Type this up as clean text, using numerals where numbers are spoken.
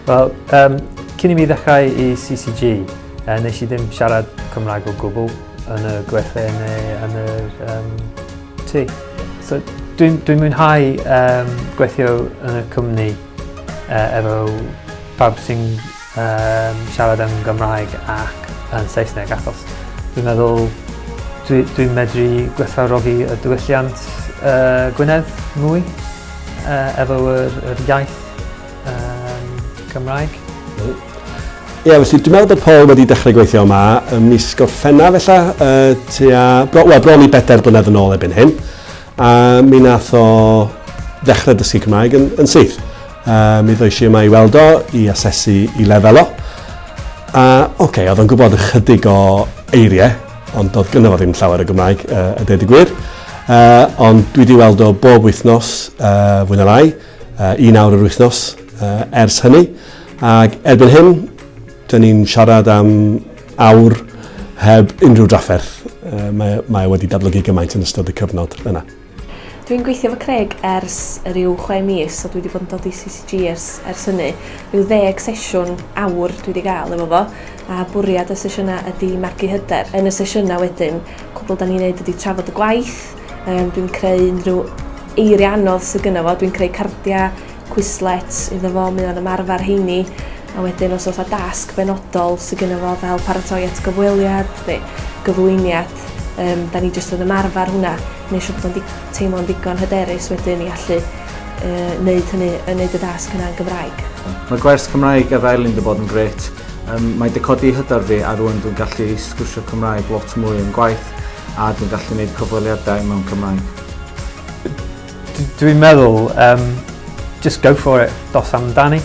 Wel, cyn I mi ddechrau I CCG, nes I ddim siarad Cymraeg o gwbl yn y gwerthu neu yn y tŷ. So, dwi'n mwynhau gweithio yn y cwmni efo pawb sy'n siarad yn Gymraeg ac yn Saesneg, achos dwi'n meddwl dwi'n medru gwerthfawrogi y diwylliant Gwynedd mwy efo yr iaith Gymraeg. Ie, felly dwi'n meddwl bod Paul wedi dechrau gweithio yma ym mis Gorffennaf bron I 4 blynedd yn ôl erbyn hyn. A mi nath o ddechrau dysgu Cymraeg yn syth. Mi ddoes I yma I weld o, I asesu I lefel o. A oedd o'n gwybod ychydig o eiriau, ond doedd gynno fo ddim llawer o Gymraeg, y dweud y gwir. Ond dwi wedi weld o bob wythnos fwy na lai, 1 awr yr wythnos ers hynny. Ac erbyn hyn, dyn ni'n siarad am awr heb unrhyw drafferth. Mae wedi datblygu gymaint yn ystod y cyfnod yna. Dwi'n gweithio efo Craig ers ryw 6 mis, so dwi wedi bod yn dod I CCG ers hynny. Ryw 10 sesiwn awr dwi wedi gael efo fo, a bwriad y sesiynau ydy margu hyder. Yn y sesiynau wedyn, cwbl da ni'n neud ydy trafod y gwaith, dwi'n creu unrhyw eiriau anodd sydd gyda fo, dwi'n creu cardiau, Quizlet iddo fo, mae o'n ymarfer heini, a wedyn os oes dasg benodol sydd gyda fo fel paratoi at gyfweliad, gyflwyniad, da ni jyst yn ymarfer hwnna, neu siwr bod o'n teimlo'n digon hyderus wedyn I allu wneud y dasg yna yn Gymraeg. Mae gwers Cymraeg efo Elin wedi bod yn gret. Mae wedi codi hyder fi a rwan dwi'n gallu sgwrsio Cymraeg lot mwy yn gwaith a dwi'n gallu gwneud cyfweliadau mewn Cymraeg. Dwi'n meddwl, just go for it, dos amdani.